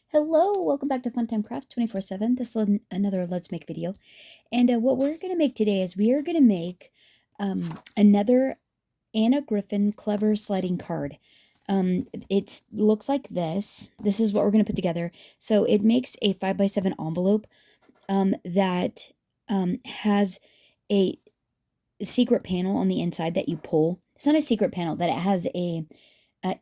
Hello, welcome back to Funtime Crafts 24/7. This is another Let's Make video. And what we're going to make today is we are going to make another Anna Griffin clever sliding card. It looks like this. This is what we're going to put together. So it makes a 5x7 envelope that has a secret panel on the inside that you pull. It's not a secret panel, that it has a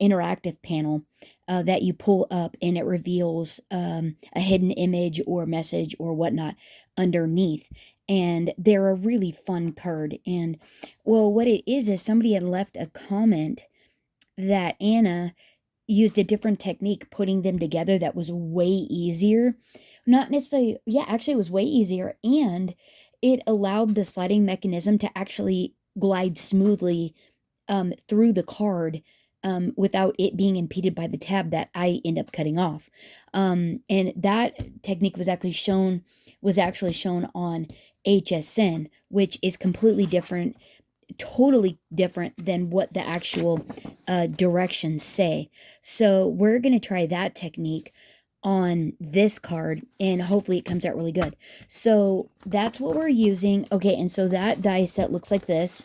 interactive panel that you pull up, and it reveals a hidden image or message or whatnot underneath. And they're a really fun card. And well, what it is somebody had left a comment that Anna used a different technique putting them together that was way easier. Not necessarily, yeah, actually, it was way easier, and it allowed the sliding mechanism to actually glide smoothly through the card without it being impeded by the tab that I end up cutting off. And that technique was actually shown on HSN, which is completely different, totally different than what the actual directions say. So we're going to try that technique on this card, and hopefully it comes out really good. So that's what we're using. Okay, and so that die set looks like this.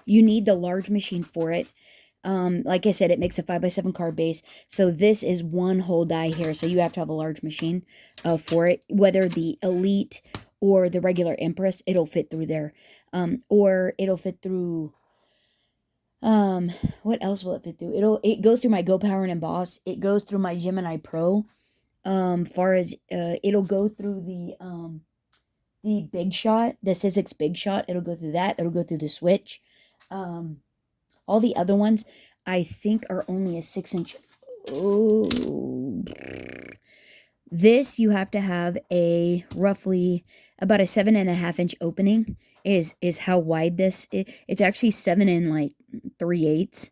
You need the large machine for it. Like I said, it makes a 5x7 card base. So this is one whole die here. So you have to have a large machine for it. Whether the Elite or the regular Empress, it'll fit through there. Or it'll fit through... what else will it fit through? It goes through my Go Power and Emboss. It goes through my Gemini Pro. Far as it'll go through the Big Shot, the Sizzix Big Shot. It'll go through that. It'll go through the Switch. All the other ones, I think, are only a 6-inch. Oh, this you have to have a roughly about a 7.5-inch opening. Is how wide this is. It's actually 7 3/8.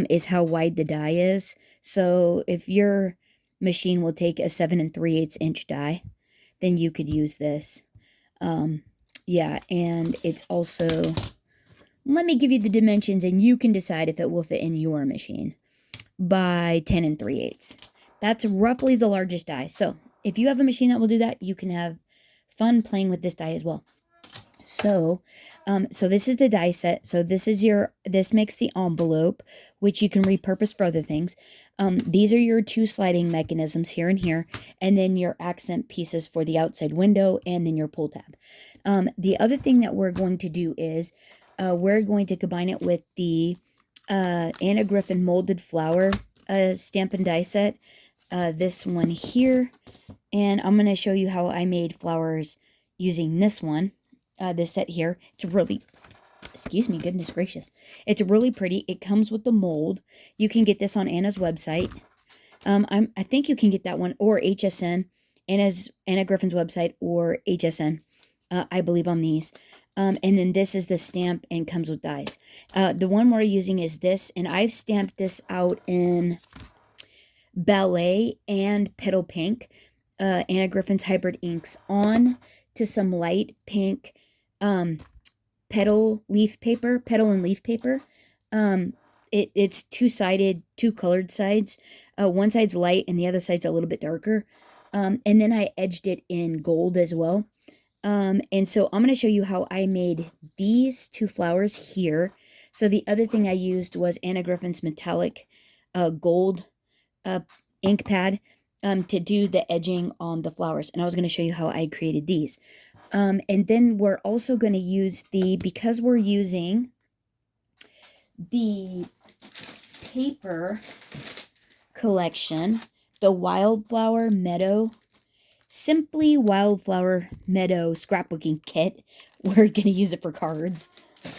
Is how wide the die is. So if your machine will take a 7 3/8 inch die, then you could use this. Yeah, and it's also... Let me give you the dimensions, and you can decide if it will fit in your machine. By 10 3/8. That's roughly the largest die. So if you have a machine that will do that, you can have fun playing with this die as well. So, so this is the die set. So this makes the envelope, which you can repurpose for other things. These are your two sliding mechanisms here and here, and then your accent pieces for the outside window, and then your pull tab. The other thing that we're going to do is we're going to combine it with the Anna Griffin molded flower stamp and die set. This one here. And I'm going to show you how I made flowers using this one. This set here. It's really... Excuse me, goodness gracious. It's really pretty. It comes with the mold. You can get this on Anna's website. I think you can get that one, or HSN. Anna Griffin's website, or HSN. I believe on these. And then this is the stamp and comes with dies. The one we're using is this, and I've stamped this out in Ballet and Petal Pink, Anna Griffin's Hybrid Inks, on to some light pink petal and leaf paper. It's two-sided, two colored sides. One side's light and the other side's a little bit darker. And then I edged it in gold as well. And so I'm going to show you how I made these two flowers here. So the other thing I used was Anna Griffin's metallic gold ink pad to do the edging on the flowers. And I was going to show you how I created these. And then we're also going to use because we're using the paper collection, the Wildflower Meadow, Simply Wildflower Meadow scrapbooking kit. We're going to use it for cards.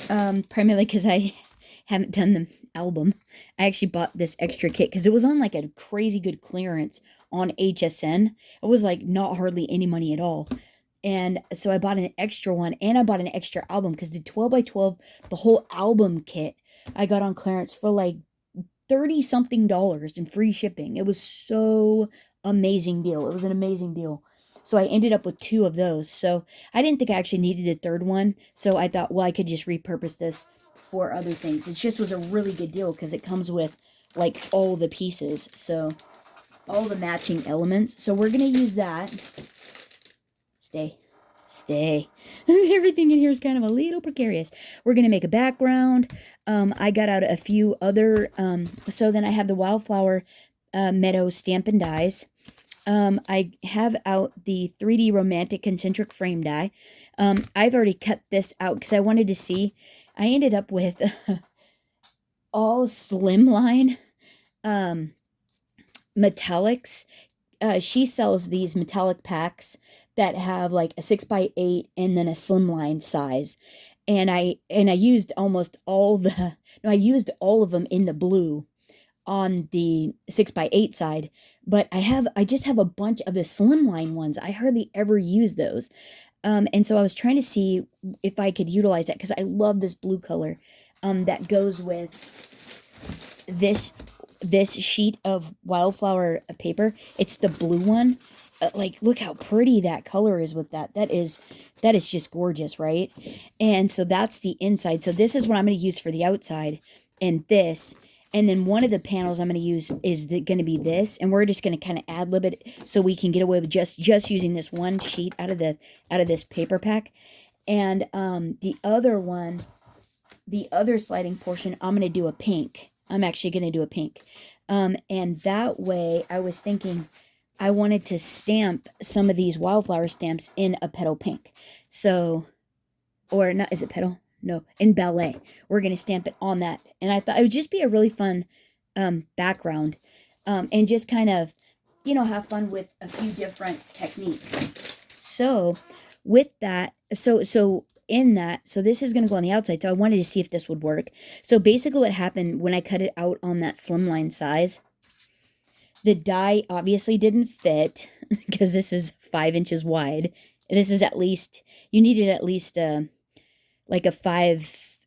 Primarily because I haven't done the album. I actually bought this extra kit because it was on like a crazy good clearance on HSN. It was like not hardly any money at all. And so I bought an extra one, and I bought an extra album because the 12x12, the whole album kit, I got on clearance for like $30-something and free shipping. It was so amazing deal. It was an amazing deal. So I ended up with two of those. So I didn't think I actually needed a third one. So I thought, well, I could just repurpose this for other things. It just was a really good deal because it comes with like all the pieces. So all the matching elements. So we're going to use that. Stay. Everything in here is kind of a little precarious. We're going to make a background. I got out a few other, so then I have the Wildflower Meadow Stampin' Dies. I have out the 3D Romantic Concentric Frame die. I've already cut this out because I wanted to see. I ended up with all slimline metallics. She sells these metallic packs that have like a 6x8 and then a slimline size. And I used almost all the, no, I used all of them in the blue on the 6x8 side, but I just have a bunch of the slimline ones. I hardly ever use those. And so I was trying to see if I could utilize that because I love this blue color that goes with this sheet of Wildflower paper. It's the blue one. Like, look how pretty that color is with that. That is just gorgeous, right? And so that's the inside. So this is what I'm going to use for the outside, and this. And then one of the panels I'm going to use is going to be this, and we're just going to kind of ad-lib it so we can get away with just using this one sheet out of this paper pack. And the other one, the other sliding portion, I'm going to do a pink. I'm actually going to do a pink. And that way, I was thinking I wanted to stamp some of these wildflower stamps in a petal pink. So, or not, is it petal? No, in ballet. We're going to stamp it on that. And I thought it would just be a really fun background and just kind of, have fun with a few different techniques. So with that, so in that, so this is going to go on the outside. So I wanted to see if this would work. So basically what happened when I cut it out on that slimline size, the die obviously didn't fit because this is 5 inches wide. This is at least, you needed at least like a 4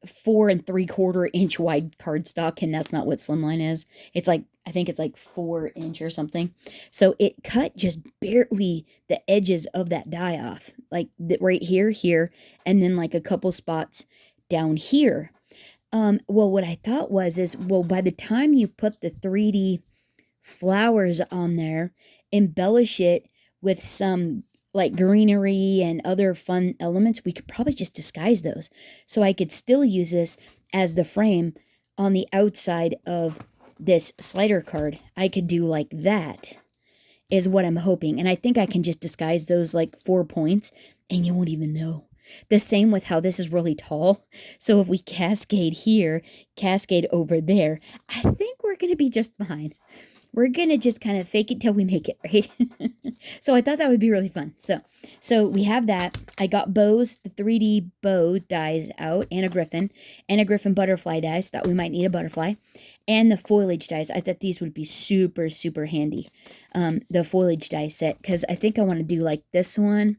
3/4 inch wide cardstock, and that's not what slimline is. It's like, I think it's like 4 inch or something. So it cut just barely the edges of that die off, like right here, and then like a couple spots down here. Well, what I thought is, by the time you put the 3D flowers on there, embellish it with some like greenery and other fun elements, we could probably just disguise those. So I could still use this as the frame on the outside of this slider card. I could do like that, is what I'm hoping. And I think I can just disguise those like 4 points and you won't even know. The same with how this is really tall. So if we cascade here, cascade over there, I think we're going to be just fine. We're going to just kind of fake it till we make it, right? So I thought that would be really fun. So we have that. I got bows, the 3D bow dies out, Anna Griffin butterfly dies. Thought we might need a butterfly. And the foliage dies. I thought these would be super, super handy. The foliage die set, because I think I want to do like this one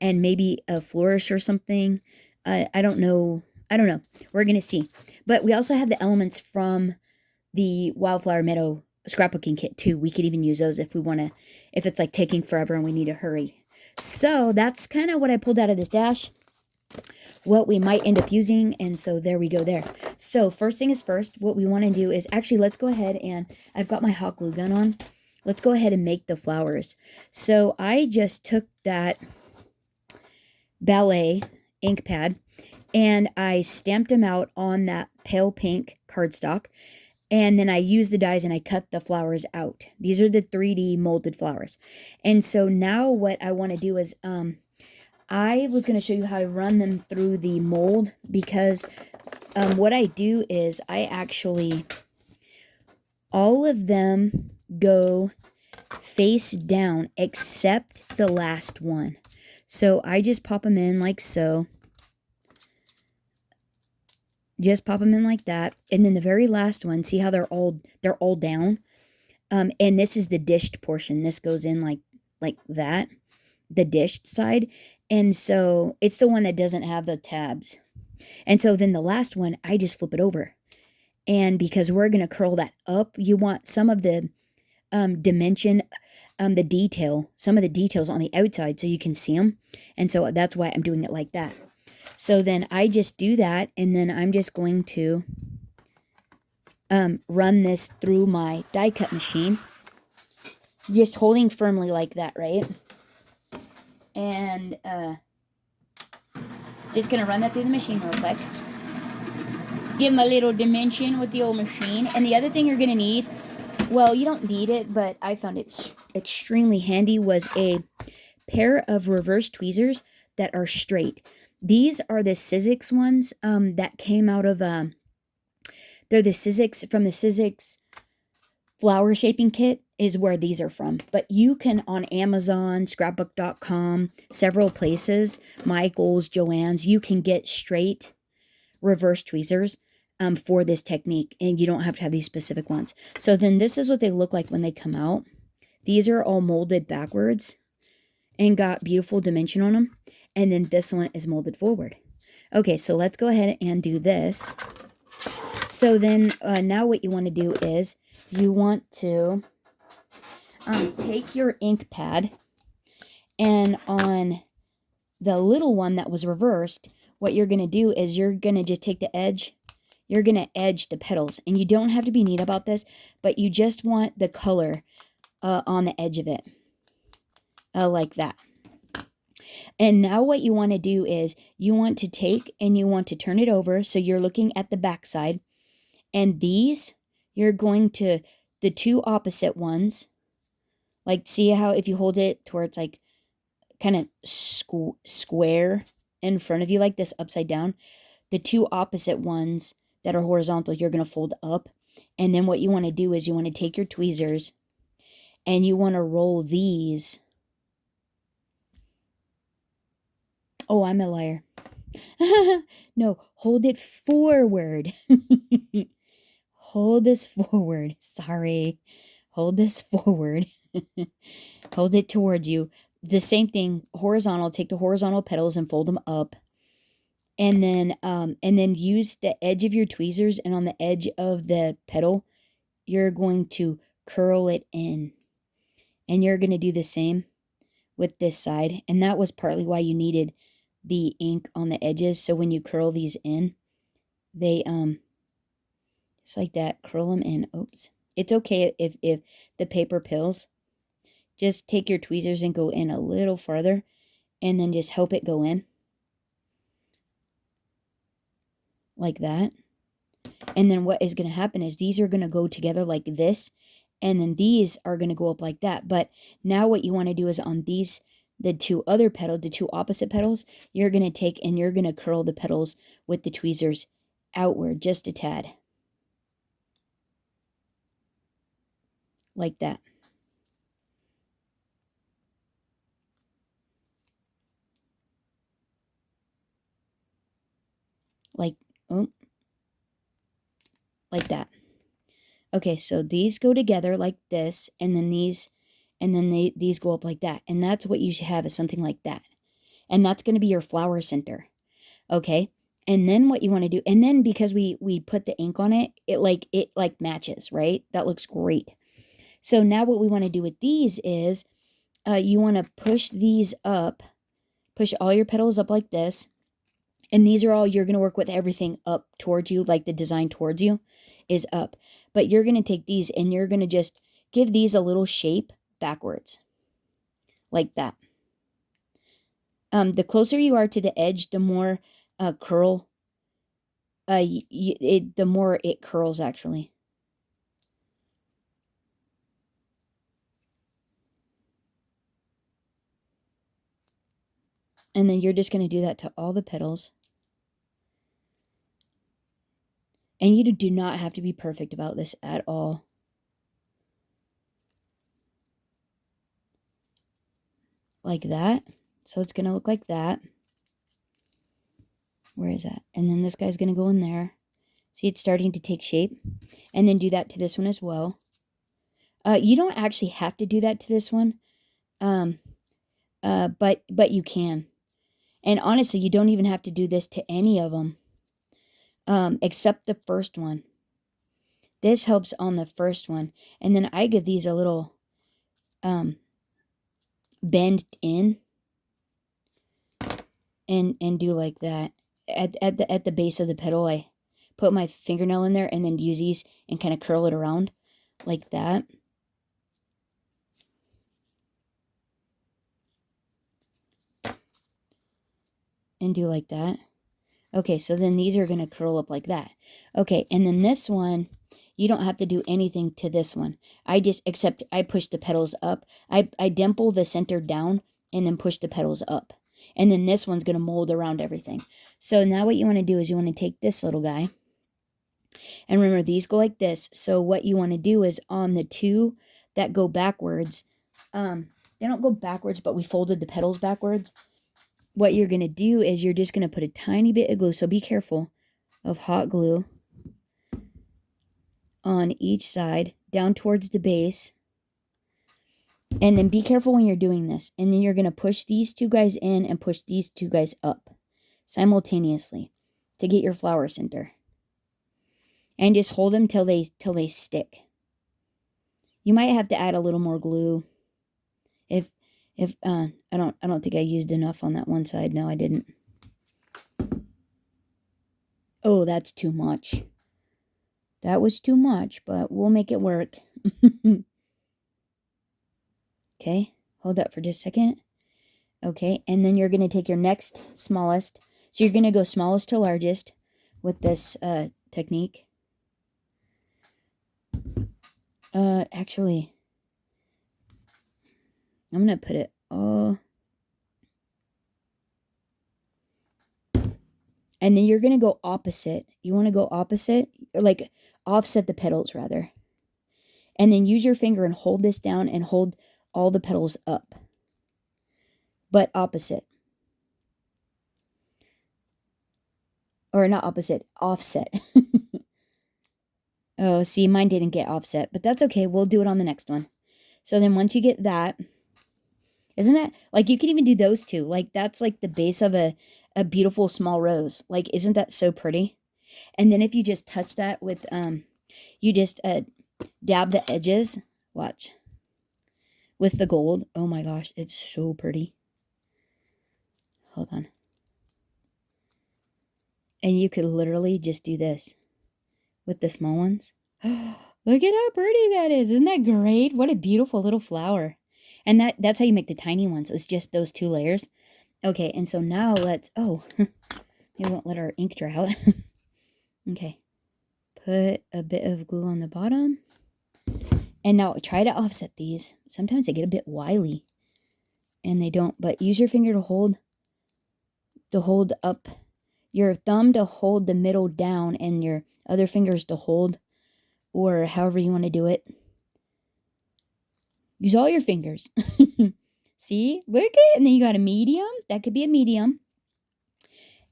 and maybe a flourish or something. I don't know. We're going to see. But we also have the elements from the Wildflower Meadow scrapbooking kit too. We could even use those if we want to, if it's like taking forever and we need to hurry. So that's kind of what I pulled out of this dash, what we might end up using. And so there we go there. So first thing is first, what we want to do is actually, let's go ahead and I've got my hot glue gun on. Let's go ahead and make the flowers. So I just took that ballet ink pad and I stamped them out on that pale pink cardstock. And then I used the dies and I cut the flowers out. These are the 3D molded flowers. And so now what I want to do is, I was going to show you how I run them through the mold, because what I do is I actually, all of them go face down except the last one. So I just pop them in like so. Just pop them in like that. And then the very last one, see how they're all down? And this is the dished portion. This goes in like that, the dished side. And so it's the one that doesn't have the tabs. And so then the last one, I just flip it over. And because we're going to curl that up, you want some of the dimension, the detail, some of the details on the outside so you can see them. And so that's why I'm doing it like that. So then I just do that, and then I'm just going to run this through my die cut machine. just holding firmly like that, right? And just gonna run that through the machine real quick. Give them a little dimension with the old machine. And the other thing you're gonna need, well, you don't need it, but I found it extremely handy, was a pair of reverse tweezers that are straight. These are the Sizzix ones that came out of, they're the Sizzix, from the Sizzix flower shaping kit is where these are from. But you can, on Amazon, scrapbook.com, several places, Michael's, Joann's, you can get straight reverse tweezers for this technique, and you don't have to have these specific ones. So then this is what they look like when they come out. These are all molded backwards and got beautiful dimension on them. And then this one is molded forward. Okay, so let's go ahead and do this. So then now what you want to do is you want to take your ink pad, and on the little one that was reversed, what you're going to do is you're going to just take the edge, you're going to edge the petals. And you don't have to be neat about this, but you just want the color on the edge of it, like that. And now what you want to do is you want to take and you want to turn it over so you're looking at the back side. And these, you're going to, the two opposite ones, like see how if you hold it to where it's like kind of square in front of you like this upside down, the two opposite ones that are horizontal, you're going to fold up. And then what you want to do is you want to take your tweezers and you want to roll these. Oh, I'm a liar. No, hold it forward. Hold this forward. Sorry. Hold this forward. Hold it towards you. The same thing, horizontal. Take the horizontal petals and fold them up. And then use the edge of your tweezers, and on the edge of the petal, you're going to curl it in. And you're going to do the same with this side. And that was partly why you needed the ink on the edges. So when you curl these in, they, just like that, curl them in. Oops. It's okay if the paper pills. Just take your tweezers and go in a little farther, and then just help it go in. Like that. And then what is going to happen is these are going to go together like this, and then these are going to go up like that. But now what you want to do is on these, the two other petals, the two opposite petals, you're going to take and you're going to curl the petals with the tweezers outward just a tad. Like that. Like, oh, like that. Okay, so these go together like this, and then these, and then these go up like that. And that's what you should have, is something like that. And that's going to be your flower center. Okay? And then what you want to do, and then because we put the ink on it, it like matches, right? That looks great. So now what we want to do with these is you want to push these up, push all your petals up like this. And these are all, you're going to work with everything up towards you, like the design towards you is up. But you're going to take these and you're going to just give these a little shape backwards. Like that. The closer you are to the edge, the more curl, the more it curls actually. And then you're just going to do that to all the petals. And you do not have to be perfect about this at all. Like that. So it's going to look like that. Where is that? And then this guy's going to go in there. See, it's starting to take shape. And then do that to this one as well. You don't actually have to do that to this one. But you can. And honestly, you don't even have to do this to any of them. Except the first one. This helps on the first one. And then I give these a little bend in. And do like that. At the base of the petal, I put my fingernail in there and then use these and kind of curl it around like that. and do like that. Okay, so then these are going to curl up like that. Okay, and then this one, you don't have to do anything to this one. Except I push the petals up. I dimple the center down and then push the petals up. And then this one's going to mold around everything. So now what you want to do is you want to take this little guy. And remember, these go like this. So what you want to do is on the two that go backwards, they don't go backwards, but we folded the petals backwards. What you're going to do is you're just going to put a tiny bit of glue. So be careful of hot glue on each side down towards the base. And then be careful when you're doing this. And then you're going to push these two guys in and push these two guys up simultaneously to get your flower center. And just hold them till they stick. You might have to add a little more glue. I don't think I used enough on that one side. No, I didn't. Oh, that's too much. That was too much, but we'll make it work. Okay, hold that for just a second. Okay, and then you're going to take your next smallest. So you're going to go smallest to largest with this technique. Actually, I'm going to put it all. And then you're going to go opposite. You want to go opposite, or like offset the petals rather. And then use your finger and hold this down and hold all the petals up. But opposite. Or not opposite, offset. Oh, see, mine didn't get offset, but that's okay. We'll do it on the next one. So then once you get that, isn't that, like, you can even do those two. Like, that's like the base of a beautiful small rose. Like, isn't that so pretty? And then if you just touch that with, you just dab the edges, watch, with the gold. Oh my gosh, it's so pretty. Hold on. And you could literally just do this with the small ones. Look at how pretty that is. Isn't that great? What a beautiful little flower. And that's how you make the tiny ones. It's just those two layers. Okay, and so now let's, it won't let our ink dry out. Okay. Put a bit of glue on the bottom. And now try to offset these. Sometimes they get a bit wily. And they don't, but use your finger to hold up, your thumb to hold the middle down, and your other fingers to hold, or however you want to do it. Use all your fingers. See? Look at it. And then you got a medium. That could be a medium.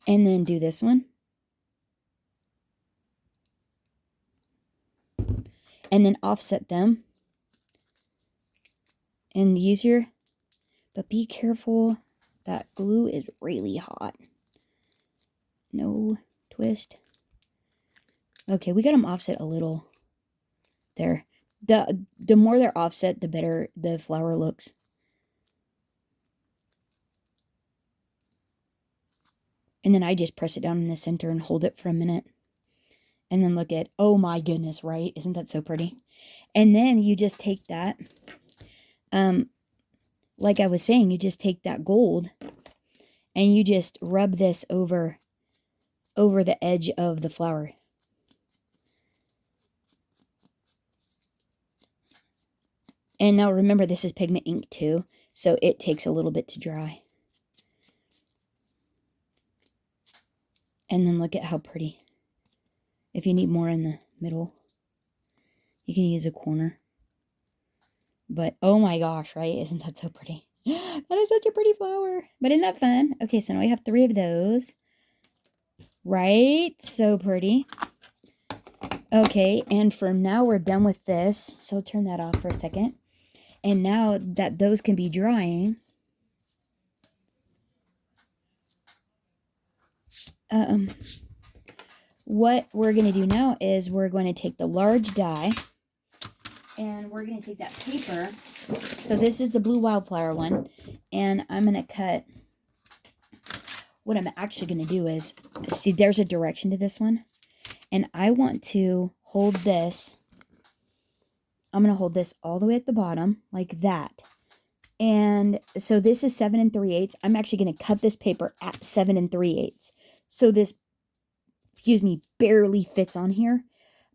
And then do this one. And then offset them. And use your, but be careful. That glue is really hot. No twist. Okay, we got them offset a little. There. The more they're offset, the better the flower looks. And then I just press it down in the center and hold it for a minute. And then look at, oh my goodness, right? Isn't that so pretty? And then you just take that, like I was saying, you just take that gold and you just rub this over the edge of the flower. And now remember, this is pigment ink too, so it takes a little bit to dry. And then look at how pretty. If you need more in the middle, you can use a corner. But oh my gosh, right? Isn't that so pretty? That is such a pretty flower. But isn't that fun? Okay, so now we have 3 of those. Right? So pretty. Okay, and for now we're done with this. So I'll turn that off for a second. And now that those can be drying, what we're going to do now is we're going to take the large die and we're going to take that paper. So this is the blue wildflower one, and I'm going to cut. What I'm actually going to do is, see, there's a direction to this one, and I want to hold this. I'm going to hold this all the way at the bottom like that. And so this is 7 3/8. I'm actually going to cut this paper at 7 3/8. So this, excuse me, barely fits on here.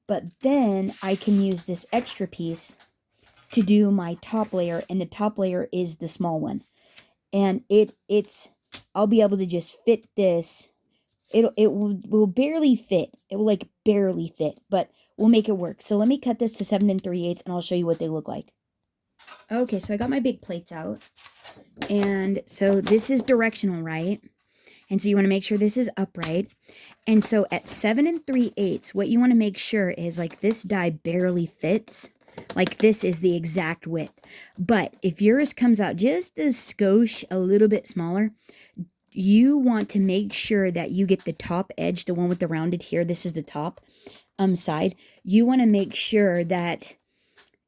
But then I can use this extra piece to do my top layer, and the top layer is the small one. And it's I'll be able to just fit this. Will barely fit. It will like barely fit, but we'll make it work. So let me cut this to 7 3/8 and I'll show you what they look like. Okay, so I got my big plates out. And so this is directional, right? And so you want to make sure this is upright. And so at 7 3/8, what you want to make sure is like this die barely fits. Like this is the exact width. But if yours comes out just a skosh, a little bit smaller, you want to make sure that you get the top edge, the one with the rounded here. This is the top side. You want to make sure that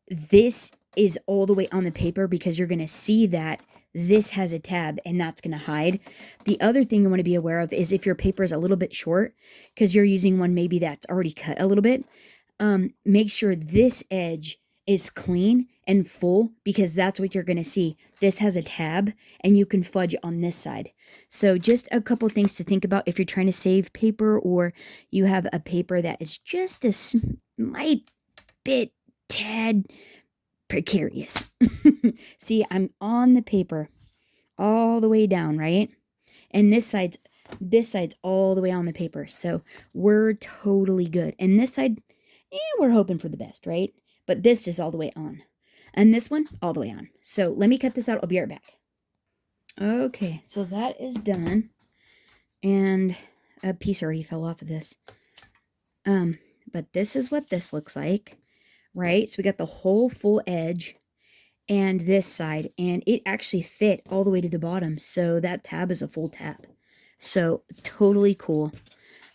this is all the way on the paper, because you're going to see that this has a tab and that's going to hide. The other thing you want to be aware of is if your paper is a little bit short, because you're using one maybe that's already cut a little bit, make sure this edge is clean and full, because that's what you're going to see. This has a tab and you can fudge on this side. So just a couple things to think about if you're trying to save paper, or you have a paper that is just a slight bit tad precarious. See, I'm on the paper all the way down, right? And this side's all the way on the paper. So we're totally good. And this side, we're hoping for the best, right? But this is all the way on. And this one, all the way on. So let me cut this out. I'll be right back. Okay, so that is done. And a piece already fell off of this. But this is what this looks like, right? So we got the whole full edge and this side, and it actually fit all the way to the bottom. So that tab is a full tab. So totally cool.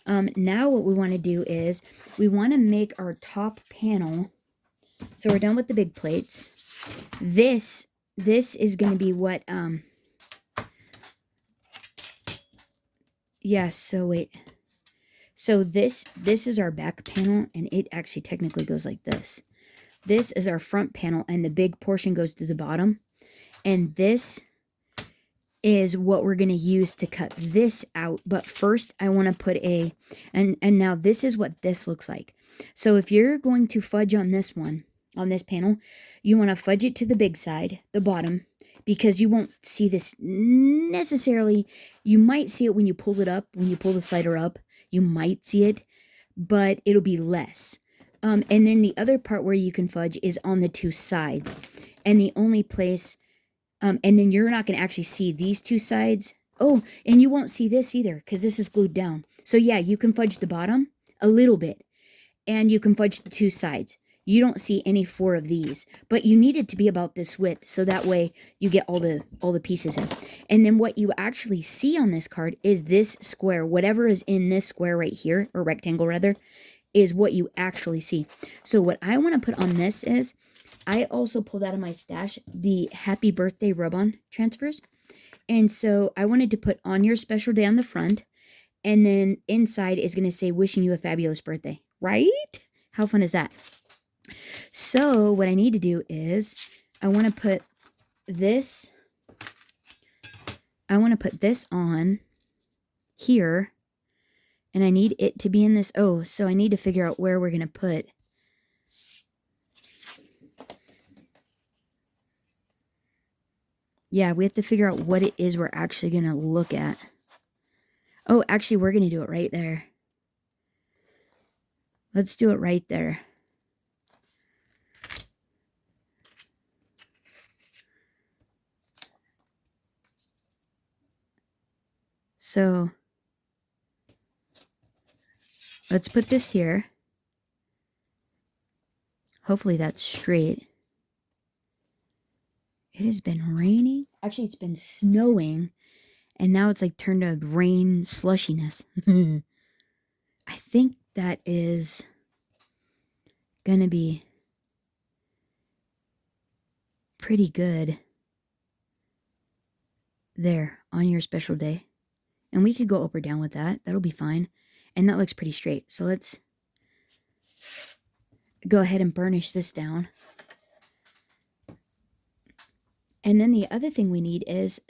Now what we want to do is we want to make our top panel. So we're done with the big plates. This is going to be what, yeah, so wait. So this is our back panel, and it actually technically goes like this. This is our front panel, and the big portion goes to the bottom. And this is what we're going to use to cut this out. But first, I want to put and now this is what this looks like. So if you're going to fudge on this one, on this panel, you want to fudge it to the big side, the bottom, because you won't see this necessarily. You might see it when you pull it up, when you pull the slider up. You might see it, but it'll be less. And then the other part where you can fudge is on the two sides. And the only place, and then you're not going to actually see these two sides. Oh, and you won't see this either, because this is glued down. So yeah, you can fudge the bottom a little bit, and you can fudge the two sides. You don't see any four of these, but you need it to be about this width, so that way you get all the pieces in. And then what you actually see on this card is this square. Whatever is in this square right here, or rectangle rather, is what you actually see. So what I want to put on this is, I also pulled out of my stash the Happy Birthday rub-on transfers. And so I wanted to put on your special day on the front, and then inside is going to say wishing you a fabulous birthday, right? How fun is that? So what I need to do is I want to put this on here, and I need it to be in this. Oh, so I need to figure out where we're going to put. Yeah, we have to figure out what it is we're actually going to look at. Oh, actually, we're going to do it right there. Let's do it right there. So let's put this here. Hopefully that's straight. It has been raining. Actually, it's been snowing. And now it's like turned to rain slushiness. I think that is going to be pretty good there on your special day. And we could go up or down with that. That'll be fine. And that looks pretty straight. So let's go ahead and burnish this down. And then the other thing we need is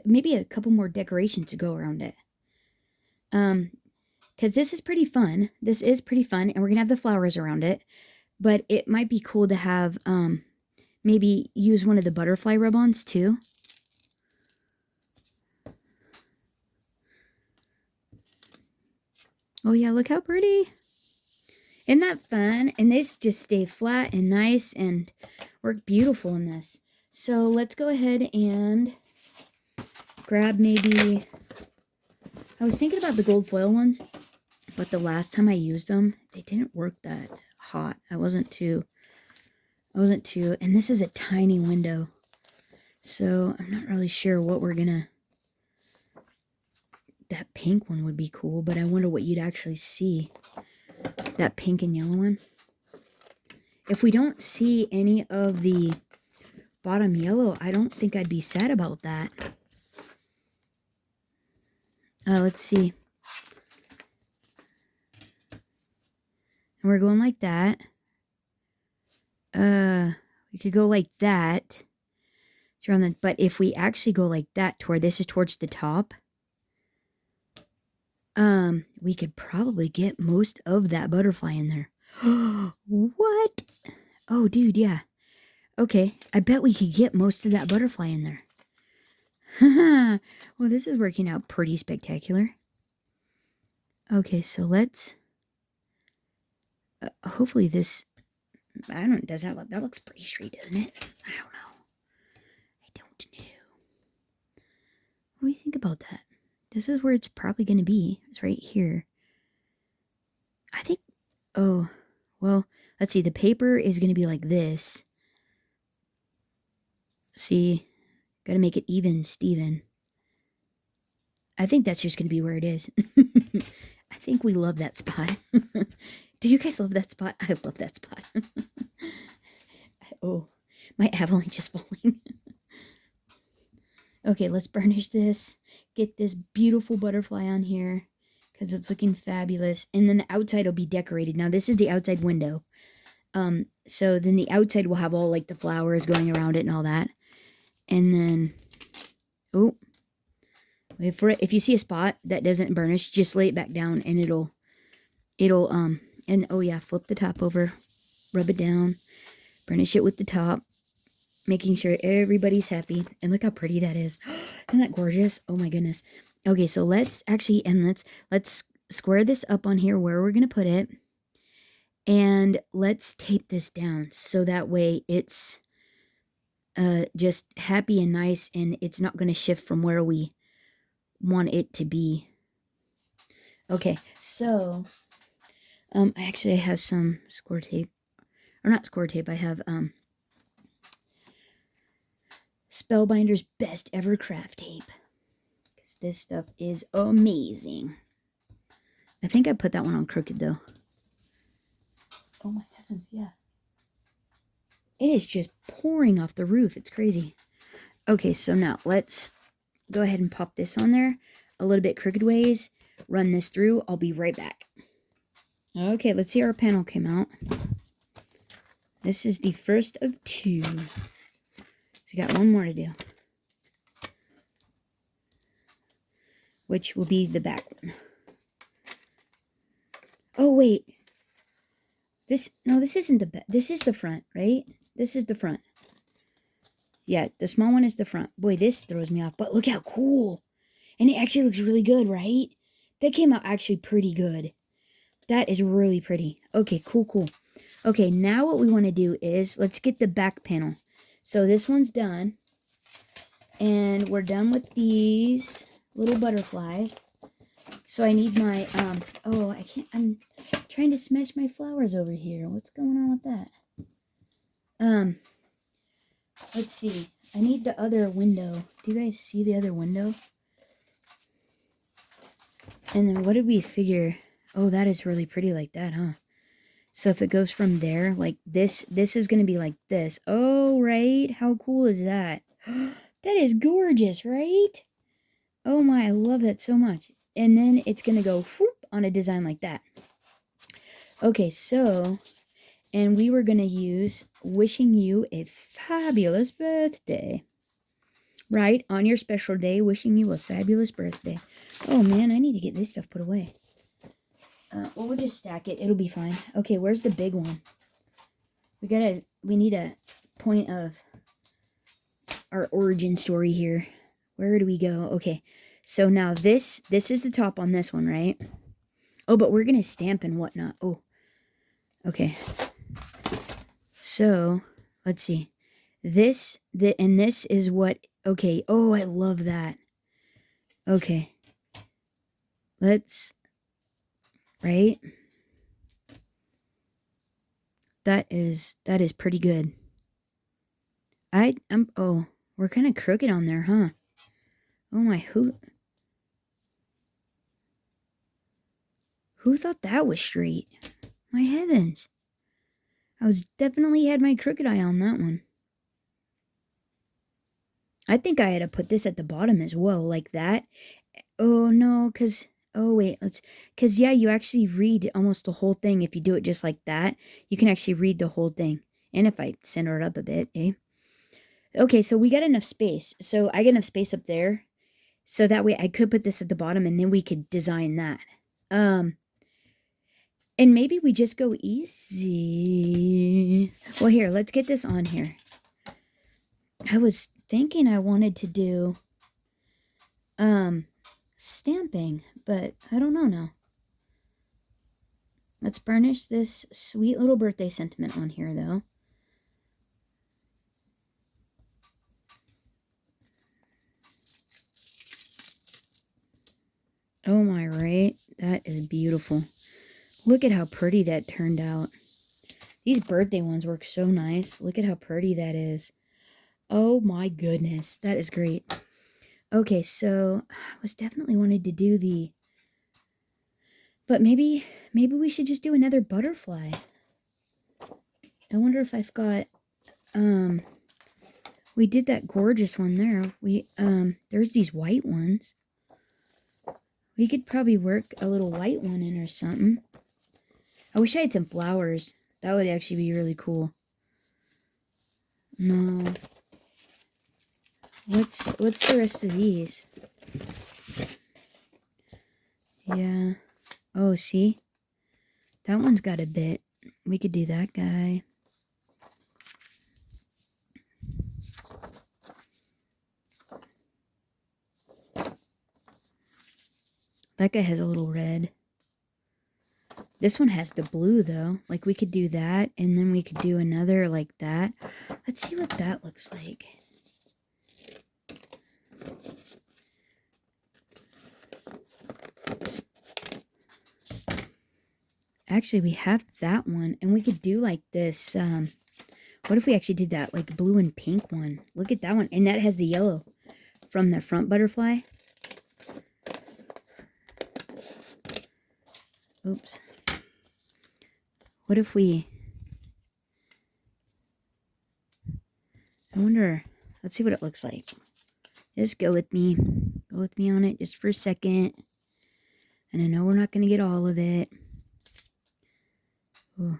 maybe a couple more decorations to go around it. Because this is pretty fun. This is pretty fun, and we're going to have the flowers around it. But it might be cool to have, maybe use one of the butterfly rub-ons too. Oh yeah, look how pretty. Isn't that fun? And this just stay flat and nice and work beautiful in this. So let's go ahead and grab maybe, I was thinking about the gold foil ones, but the last time I used them, they didn't work that hot. I wasn't too, and this is a tiny window. So I'm not really sure what we're gonna, that pink one would be cool, but I wonder what you'd actually see. That pink and yellow one. If we don't see any of the bottom yellow, I don't think I'd be sad about that. Let's see. And we're going like that. We could go like that. But if we actually go like that, this is towards the top, we could probably get most of that butterfly in there. What? Oh, dude, yeah. Okay, I bet we could get most of that butterfly in there. Well, this is working out pretty spectacular. Okay, so let's... hopefully this... that looks pretty straight, doesn't it? I don't know. What do you think about that? This is where it's probably going to be. It's right here. I think... oh, well, let's see. The paper is going to be like this. See? Got to make it even, Steven. I think that's just going to be where it is. I think we love that spot. Do you guys love that spot? I love that spot. Oh, my avalanche is falling. Okay, let's burnish this. Get this beautiful butterfly on here because it's looking fabulous. And then the outside will be decorated. Now, this is the outside window. So then the outside will have all like the flowers going around it and all that. And then, oh, wait for it. If you see a spot that doesn't burnish, just lay it back down and it'll, and oh yeah, flip the top over, rub it down, burnish it with the top, making sure everybody's happy. And look how pretty that is. Isn't that gorgeous? Oh my goodness. Okay, so let's square this up on here where we're going to put it. And let's tape this down so that way it's just happy and nice and it's not going to shift from where we want it to be. Okay, so I actually have some score tape. Or not score tape, I have Spellbinder's Best Ever Craft Tape. Because this stuff is amazing. I think I put that one on crooked, though. Oh my heavens, yeah. It is just pouring off the roof. It's crazy. Okay, so now let's go ahead and pop this on there a little bit crooked ways. Run this through. I'll be right back. Okay, let's see how our panel came out. This is the first of two. So we got one more to do, which will be the back one. Oh, wait. This isn't the back. This is the front, right? This is the front. Yeah, the small one is the front. Boy, this throws me off, but look how cool. And it actually looks really good, right? That came out actually pretty good. That is really pretty. Okay, cool. Okay, now what we want to do is, let's get the back panel. So this one's done. And we're done with these little butterflies. So I need my, oh, I can't, I'm trying to smash my flowers over here. What's going on with that? Let's see. I need the other window. Do you guys see the other window? And then what did we figure? Oh, that is really pretty like that, huh? So if it goes from there, like this is going to be like this. Oh, right. How cool is that? That is gorgeous, right? Oh my, I love that so much. And then it's going to go whoop, on a design like that. Okay, so, and we were going to use Wishing You a Fabulous Birthday. Right on your special day, wishing you a fabulous birthday. Oh man, I need to get this stuff put away. Well, we'll just stack it. It'll be fine. Okay, where's the big one? We need a point of our origin story here. Where do we go? Okay, so now this is the top on this one, right? Oh, but we're gonna stamp and whatnot. Oh, okay. So let's see. This is what. Okay. Oh, I love that. Okay. Let's. Right. That is pretty good. Oh, we're kind of crooked on there, huh? Oh my, who thought that was straight? My heavens. I was definitely had my crooked eye on that one. I think I had to put this at the bottom as well, like that. Oh no, oh wait, cause yeah, you actually read almost the whole thing if you do it just like that. You can actually read the whole thing. And if I center it up a bit, eh? Okay, so we got enough space. So I get enough space up there. So that way I could put this at the bottom and then we could design that. And maybe we just go easy. Well, here, let's get this on here. I was thinking I wanted to do stamping, but I don't know now. Let's burnish this sweet little birthday sentiment on here, though. Oh my, right? That is beautiful. Look at how pretty that turned out. These birthday ones work so nice. Look at how pretty that is. Oh my goodness. That is great. Okay, so I was definitely wanted to do the... But maybe we should just do another butterfly. I wonder if I've got... We did that gorgeous one there. There's these white ones. We could probably work a little white one in or something. I wish I had some flowers. That would actually be really cool. No. What's the rest of these? Yeah. Oh, see? That one's got a bit. We could do that guy. That guy has a little red. This one has the blue, though. Like, we could do that, and then we could do another like that. Let's see what that looks like. Actually, we have that one, and we could do like this. What if we actually did that, like blue and pink one? Look at that one, and that has the yellow from the front butterfly. Oops. What if we... I wonder... Let's see what it looks like. Just go with me. Go with me on it just for a second. And I know we're not going to get all of it. Oh.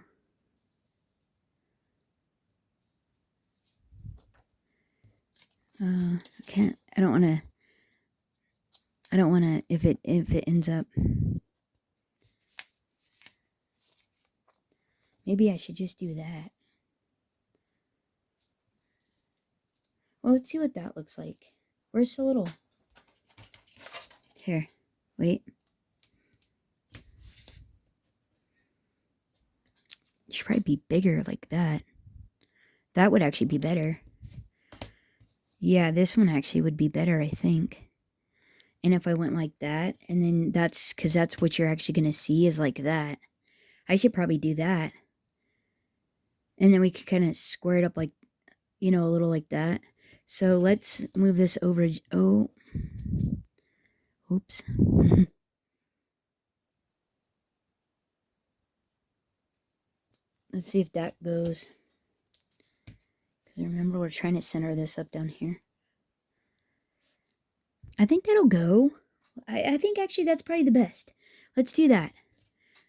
I can't... I don't want to... If it ends up... Maybe I should just do that. Well, let's see what that looks like. Where's the little... Here. Wait. It should probably be bigger like that. That would actually be better. Yeah, this one actually would be better, I think. And if I went like that, and then that's... Because that's what you're actually going to see is like that. I should probably do that. And then we could kind of square it up like, you know, a little like that. So let's move this over. Oh. Oops. Let's see if that goes. Because remember, we're trying to center this up down here. I think that'll go. I think actually that's probably the best. Let's do that.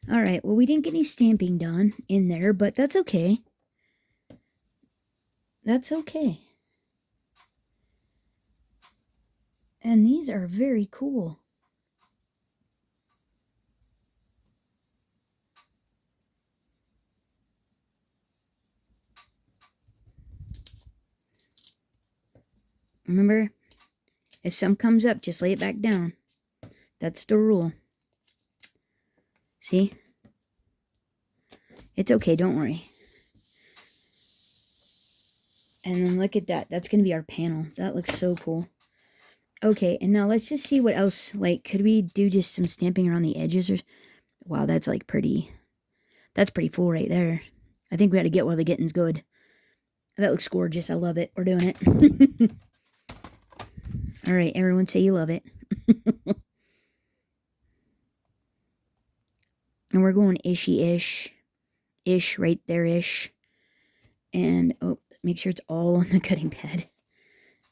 All right. Well, we didn't get any stamping done in there, but that's okay. That's okay. And these are very cool. Remember, if some comes up, just lay it back down. That's the rule. See? It's okay, don't worry. And then look at that. That's going to be our panel. That looks so cool. Okay, and now let's just see what else. Like, could we do just some stamping around the edges? Or wow, that's like pretty. That's pretty full right there. I think we got to get while the getting's good. That looks gorgeous. I love it. We're doing it. All right, everyone say you love it. And we're going ishy-ish. Ish right there-ish. And, oh, make sure it's all on the cutting pad.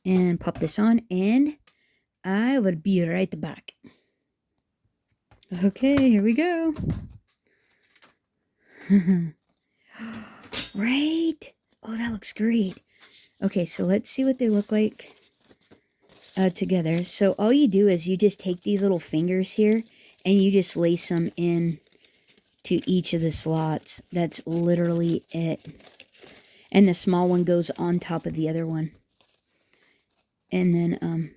And pop this on, and I will be right back. Okay, here we go. Right? Oh, that looks great. Okay, so let's see what they look like together. So all you do is you just take these little fingers here, and you just lace them in to each of the slots. That's literally it. And the small one goes on top of the other one. And then,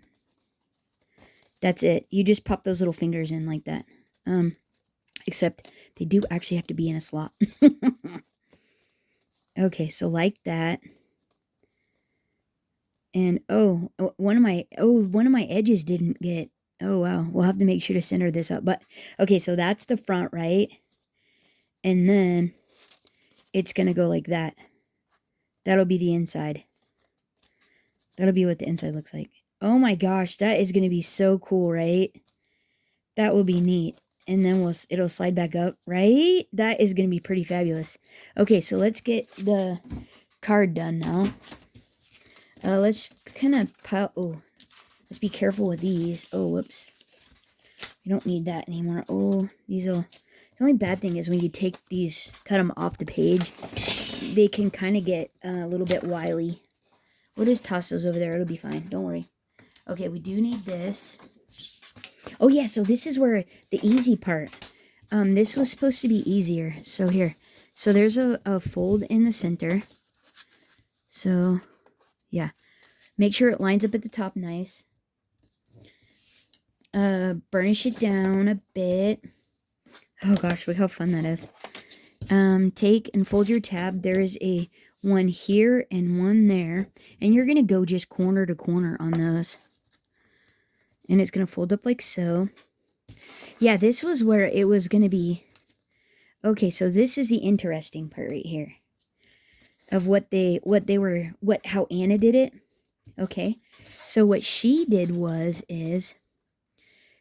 that's it. You just pop those little fingers in like that. Except they do actually have to be in a slot. Okay, so like that. And one of my edges didn't get. Oh wow, we'll have to make sure to center this up. But okay, so that's the front, right? And then it's gonna go like that. That'll be the inside. That'll be what the inside looks like. Oh my gosh, that is gonna be so cool, right? That will be neat. And then it'll slide back up, right? That is gonna be pretty fabulous. Okay, so let's get the card done now. Let's kind of pile. Oh, let's be careful with these. Oh, whoops. We don't need that anymore. Oh, these will. The only bad thing is when you take these, cut them off the page, they can kind of get a little bit wily. We'll just toss those over there. It'll be fine. Don't worry. Okay, we do need this. Oh, yeah, so this is where the easy part. This was supposed to be easier. So here. So there's a fold in the center. So, yeah. Make sure it lines up at the top nice. Burnish it down a bit. Oh gosh, look how fun that is. Take and fold your tab. There is a one here and one there. And you're going to go just corner to corner on those. And it's going to fold up like so. Yeah, this was where it was going to be. Okay, so this is the interesting part right here. Of how Anna did it. Okay, so what she did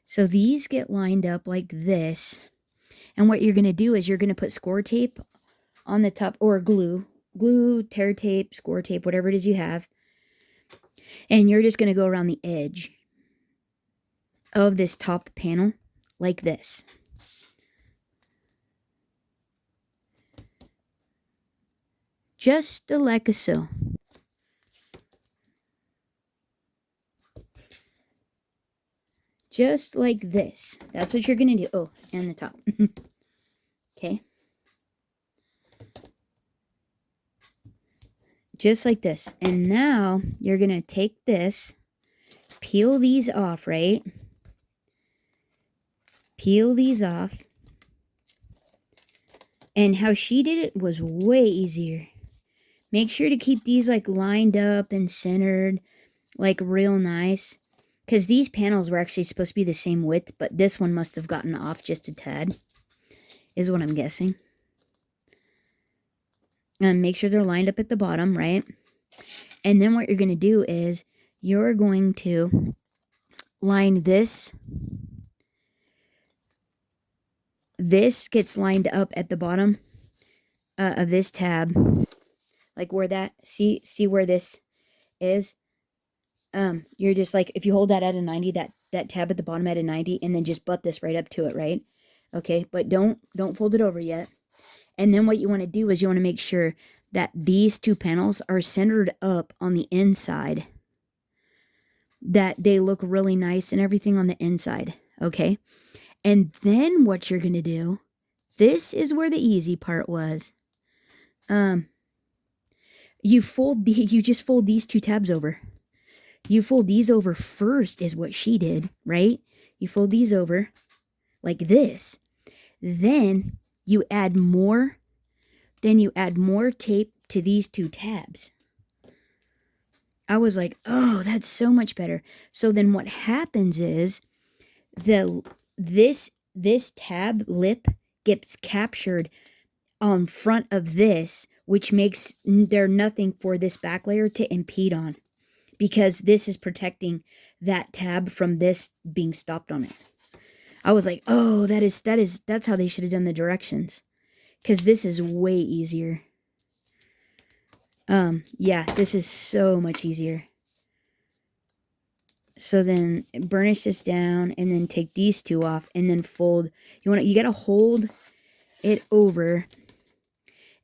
so these get lined up like this. And what you're going to do is you're going to put score tape on the top, or glue, tear tape, score tape, whatever it is you have. And you're just going to go around the edge of this top panel like this. Just like so. Just like this. That's what you're going to do. Oh, and the top. Okay. Just like this. And now you're going to take this, peel these off, right? Peel these off. And how she did it was way easier. Make sure to keep these like lined up and centered, like real nice. Because these panels were actually supposed to be the same width, but this one must have gotten off just a tad, is what I'm guessing. And make sure they're lined up at the bottom, right? And then what you're going to do is you're going to line this. This gets lined up at the bottom of this tab. Like where that, see where this is? You're just like, if you hold that at a 90, that tab at the bottom at a 90, and then just butt this right up to it, right? Okay, but don't fold it over yet. And then what you want to do is you want to make sure that these two panels are centered up on the inside. that they look really nice and everything on the inside. Okay. And then what you're going to do, this is where the easy part was. You just fold these two tabs over. You fold these over first is what she did, right? You fold these over like this. Then you add more tape to these two tabs. I was like, oh, that's so much better. So then what happens is this tab lip gets captured on front of this, which makes there nothing for this back layer to impede on, because this is protecting that tab from this being stopped on it. I was like, oh, that's how they should have done the directions, because this is way easier. Yeah, this is so much easier. So then burnish this down and then take these two off and then fold. You got to hold it over,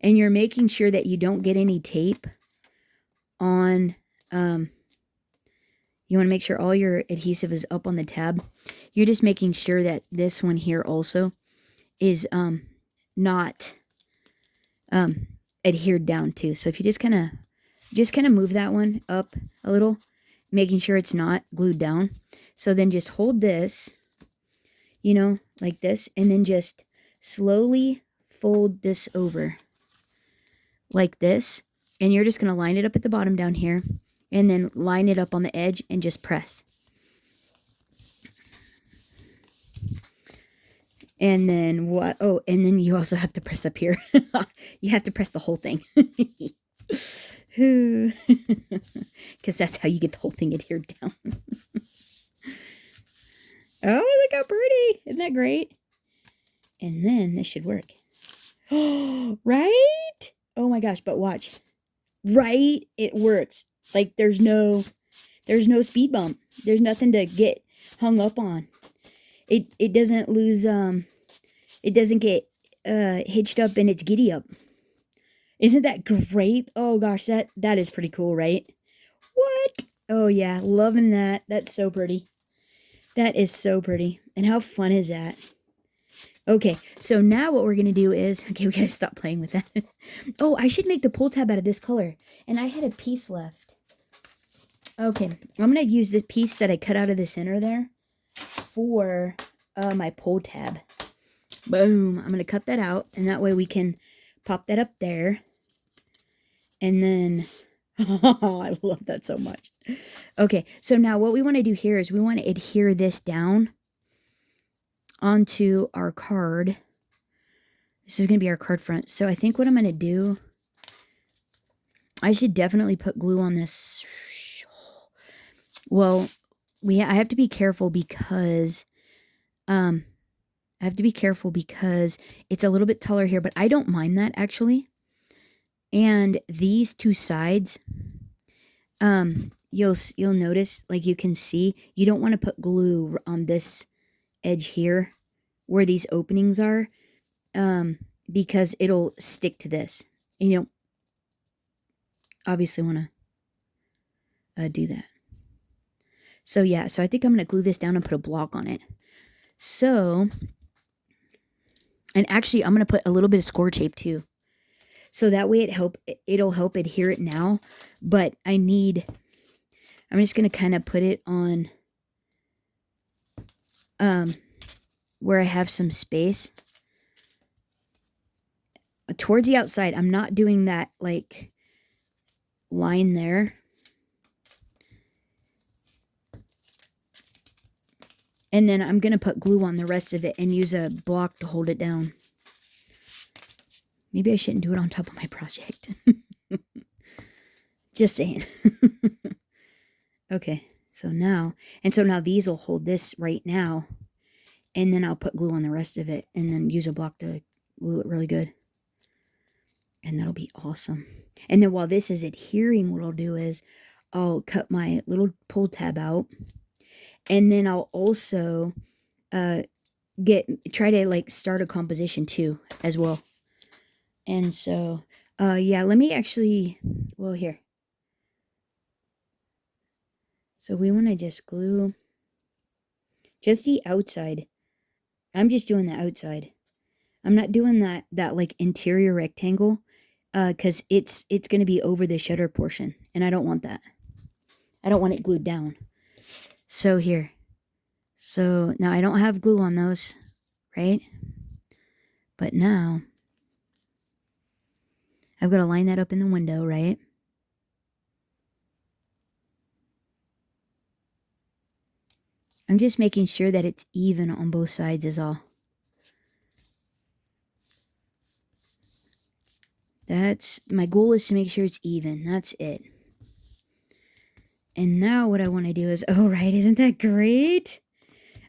and you're making sure that you don't get any tape on, you want to make sure all your adhesive is up on the tab. You're just making sure that this one here also is, not, adhered down too. So if you just kind of move that one up a little, making sure it's not glued down. So then just hold this, like this, and then just slowly fold this over like this. And you're just going to line it up at the bottom down here, and then line it up on the edge and just press. And then what? Oh, and then you also have to press up here. You have to press the whole thing. Because that's how you get the whole thing adhered down. Oh, look how pretty. Isn't that great? And then this should work. Right? Oh my gosh, but watch. Right? It works. Like there's no speed bump. There's nothing to get hung up on. It doesn't lose, it doesn't get hitched up in its giddy up. Isn't that great? Oh gosh, that is pretty cool, right? What? Oh yeah, loving that. That's so pretty. That is so pretty. And how fun is that? Okay, so now what we're going to do is, okay, we got to stop playing with that. Oh, I should make the pull tab out of this color. And I had a piece left. Okay, I'm going to use this piece that I cut out of the center there for my pull tab. Boom. I'm going to cut that out, and that way we can pop that up there. And then, oh, I love that so much. Okay, so now what we want to do here is we want to adhere this down onto our card. This is going to be our card front. So I think what I'm going to do, I should definitely put glue on this. Well, I have to be careful because it's a little bit taller here, but I don't mind that actually. And these two sides, you'll notice, like you can see, you don't want to put glue on this edge here where these openings are, because it'll stick to this. And you don't obviously want to do that. So yeah, so I think I'm going to glue this down and put a block on it. So, and actually I'm going to put a little bit of score tape too. So that way it'll help adhere it now. But I'm just going to kind of put it on where I have some space. Towards the outside, I'm not doing that like line there. And then I'm going to put glue on the rest of it and use a block to hold it down. Maybe I shouldn't do it on top of my project. Just saying. Okay, so now these will hold this right now. And then I'll put glue on the rest of it and then use a block to glue it really good. And that'll be awesome. And then while this is adhering, what I'll do is I'll cut my little pull tab out. And then I'll also try to like start a composition too as well. And so, yeah, let me actually, well, here. So we want to just glue just the outside. I'm just doing the outside. I'm not doing that like interior rectangle, because it's going to be over the shutter portion, and I don't want that. I don't want it glued down. So here. So now I don't have glue on those, right? But now I've got to line that up in the window, right? I'm just making sure that it's even on both sides is all. That's my goal, is to make sure it's even. That's it. And now what I want to do is, oh, right, isn't that great?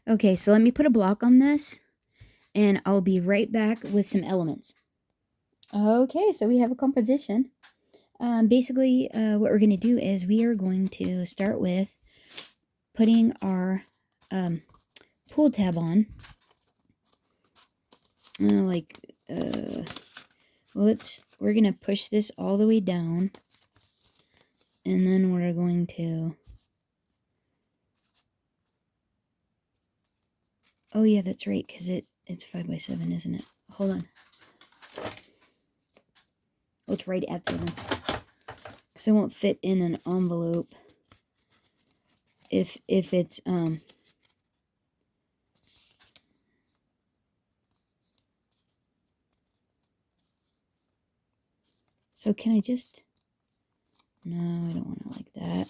Okay, so let me put a block on this, and I'll be right back with some elements. Okay, so we have a composition. Basically, what we're going to do is we are going to start with putting our pull tab on. We're going to push this all the way down, and then we're going to, oh yeah, that's right, because it's 5x7, isn't it? Hold on. Oh, it's right at 7. Because it won't fit in an envelope if it's, so can I just, no, I don't want it like that.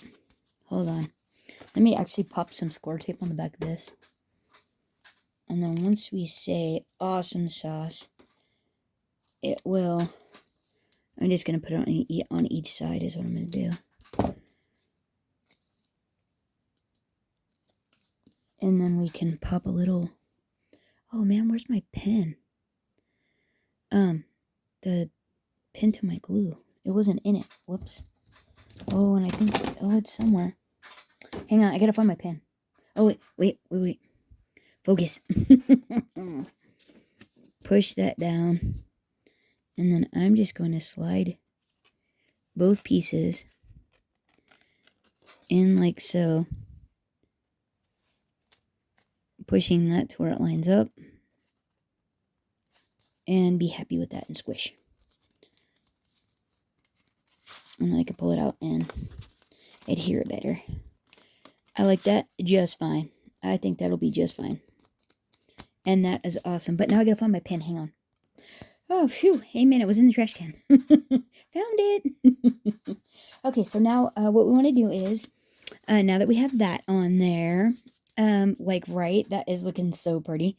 Hold on. Let me actually pop some score tape on the back of this. And then once we say awesome sauce, it will, I'm just going to put it on each side is what I'm going to do. And then we can pop a little, oh man, where's my pen? The pin to my glue. It wasn't in it. Whoops. Oh, and I think, oh, it's somewhere. Hang on, I gotta find my pen. Oh, wait. Focus. Push that down. And then I'm just going to slide both pieces in like so. Pushing that to where it lines up. And be happy with that and squish. And then I can pull it out and adhere it better. I like that just fine. I think that'll be just fine. And that is awesome. But now I gotta find my pen. Hang on. Oh, phew. Amen. It was in the trash can. Found it. Okay, so now what we want to do is, now that we have that on there, like, right, that is looking so pretty.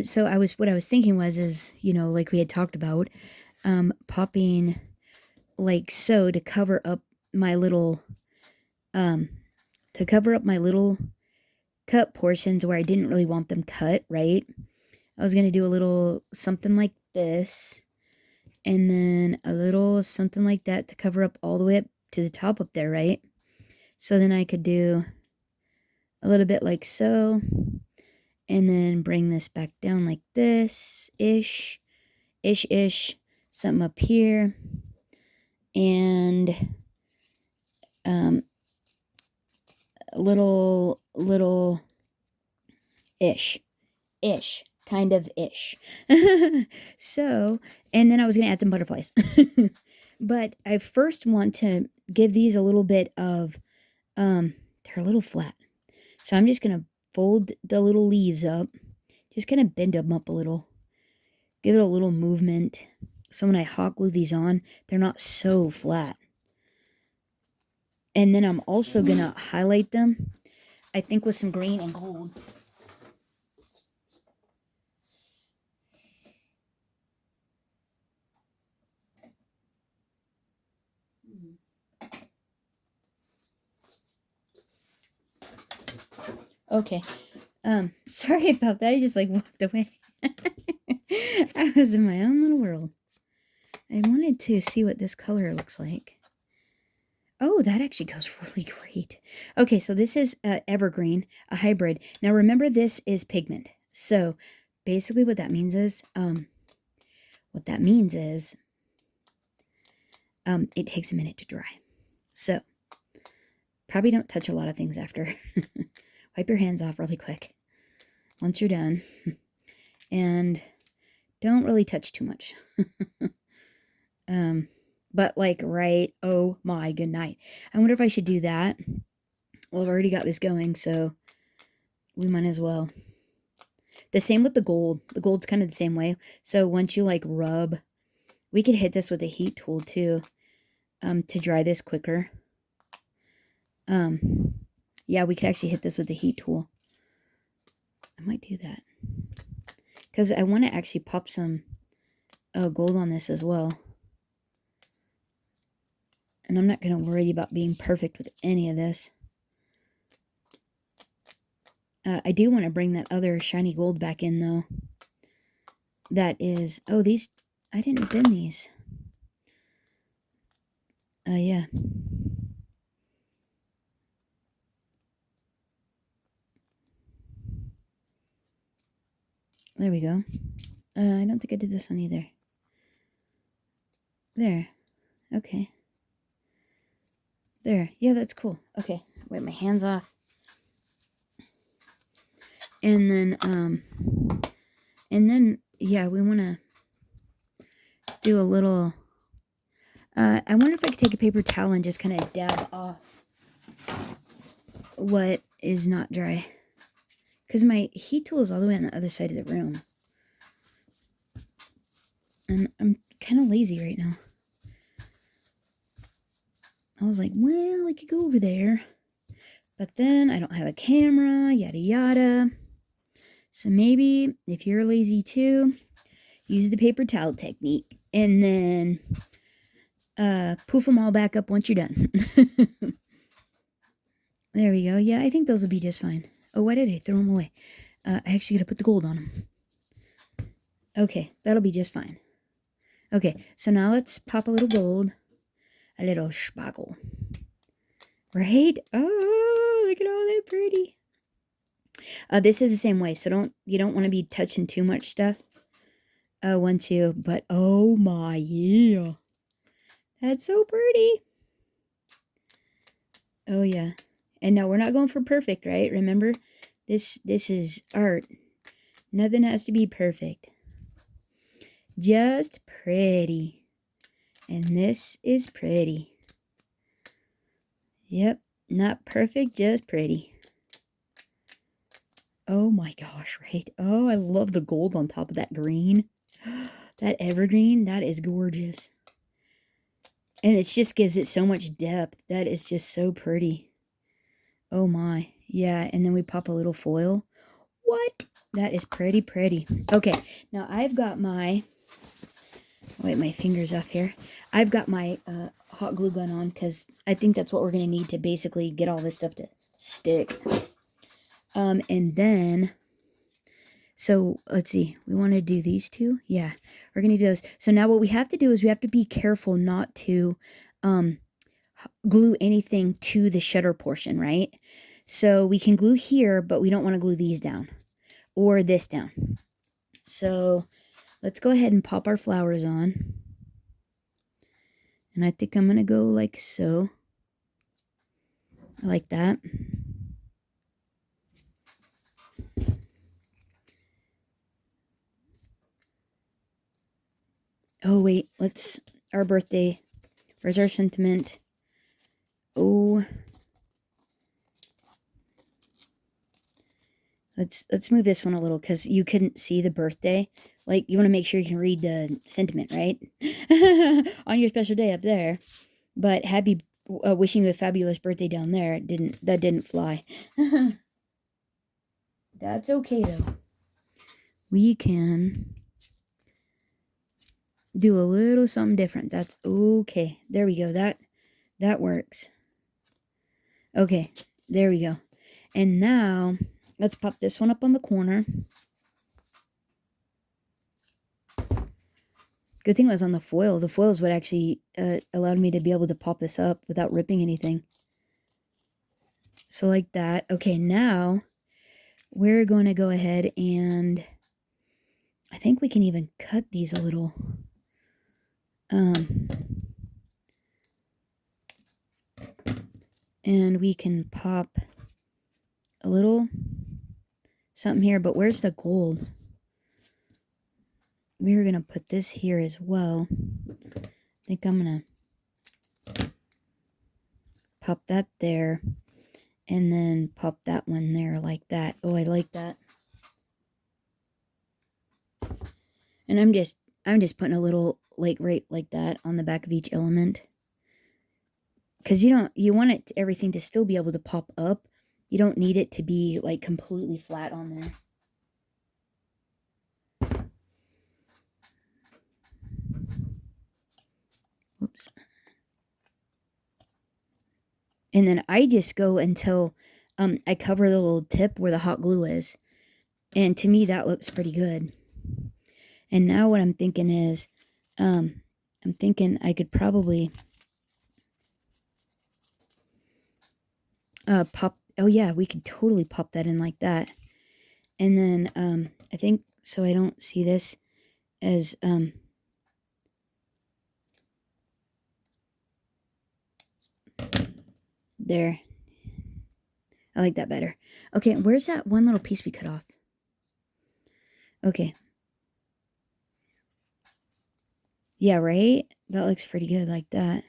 So what I was thinking is, like we had talked about, popping like so to cover up my little, cut portions where I didn't really want them cut, right? I was going to do a little something like this, and then a little something like that to cover up all the way up to the top up there, right? So then I could do a little bit like so, and then bring this back down like this, ish, something up here, and a little ish, kind of ish. So, and then I was going to add some butterflies. But I first want to give these a little bit of, they're a little flat. So I'm just going to fold the little leaves up, just kind of bend them up a little, give it a little movement. So when I hot glue these on, they're not so flat. And then I'm also going to highlight them, I think, with some green and gold. Okay. Sorry about that. I just like walked away. I was in my own little world. I wanted to see what this color looks like. Oh, that actually goes really great. Okay, so this is evergreen, a hybrid. Now remember, this is pigment. So basically what that means is, it takes a minute to dry. So Probably don't touch a lot of things after. Wipe your hands off really quick once you're done. And don't really touch too much. But like, right, oh my good night. I wonder if I should do that. Well, I've already got this going, so we might as well. The same with the gold. The gold's kind of the same way. So once you like rub, we could hit this with a heat tool too, to dry this quicker. Yeah, we could actually hit this with the heat tool. I might do that because I want to actually pop some gold on this as well. And I'm not going to worry about being perfect with any of this. I do want to bring that other shiny gold back in, though. That is... Oh, these... I didn't bin these. Yeah. There we go. I don't think I did this one either. There. Okay. There. Yeah, that's cool. Okay. Wipe my hands off. And then, yeah, we want to do a little, I wonder if I could take a paper towel and just kind of dab off what is not dry. Because my heat tool is all the way on the other side of the room. And I'm kind of lazy right now. I was like, well, I could go over there. But then I don't have a camera, yada yada. So maybe if you're lazy too, use the paper towel technique. And then poof them all back up once you're done. There we go. Yeah, I think those will be just fine. Oh, why did I throw them away? I actually got to put the gold on them. Okay, that'll be just fine. Okay, so now let's pop a little gold. A little sparkle. Right? Oh, look at all that pretty. This is the same way, so you don't want to be touching too much stuff. But oh my, yeah. That's so pretty. Oh yeah. And no, we're not going for perfect, right? Remember, this is art. Nothing has to be perfect. Just pretty. And this is pretty. Yep, not perfect, just pretty. Oh my gosh, right? Oh, I love the gold on top of that green. That evergreen, that is gorgeous. And it just gives it so much depth. That is just so pretty. Oh my. Yeah, and then we pop a little foil. What? That is pretty, pretty. Okay, now I've got my... Wipe my fingers off here. I've got my hot glue gun on because I think that's what we're going to need to basically get all this stuff to stick. And then... So, let's see. We want to do these two? Yeah, we're going to do those. So now what we have to do is we have to be careful not to glue anything to the shutter portion, right? So we can glue here, but we don't want to glue these down. Or this down. So, let's go ahead and pop our flowers on. And I think I'm going to go like so. Like that. Oh, wait. Our birthday. Where's our sentiment? Oh. Let's move this one a little because you couldn't see the birthday. Like, you want to make sure you can read the sentiment, right? On your special day up there. But wishing you a fabulous birthday down there. That didn't fly. That's okay, though. We can do a little something different. That's okay. There we go. That works. Okay, there we go. And now, let's pop this one up on the corner. Good thing it was on the foil. The foils would actually allowed me to be able to pop this up without ripping anything. So like that. Okay, now we're going to go ahead and I think we can even cut these a little. And we can pop a little something here, but where's the gold? We're going to put this here as well. I think I'm going to pop that there and then pop that one there like that. Oh, I like that. And I'm just putting a little like right like that on the back of each element. Cuz you want everything to still be able to pop up. You don't need it to be like completely flat on there. Whoops. And then I just go until I cover the little tip where the hot glue is. And to me, that looks pretty good. And now what I'm thinking is, I'm thinking I could probably pop. Oh yeah, we could totally pop that in like that. And then I think, so I don't see this as there. I like that better. Okay, where's that one little piece we cut off? Okay. Yeah, right? That looks pretty good like that.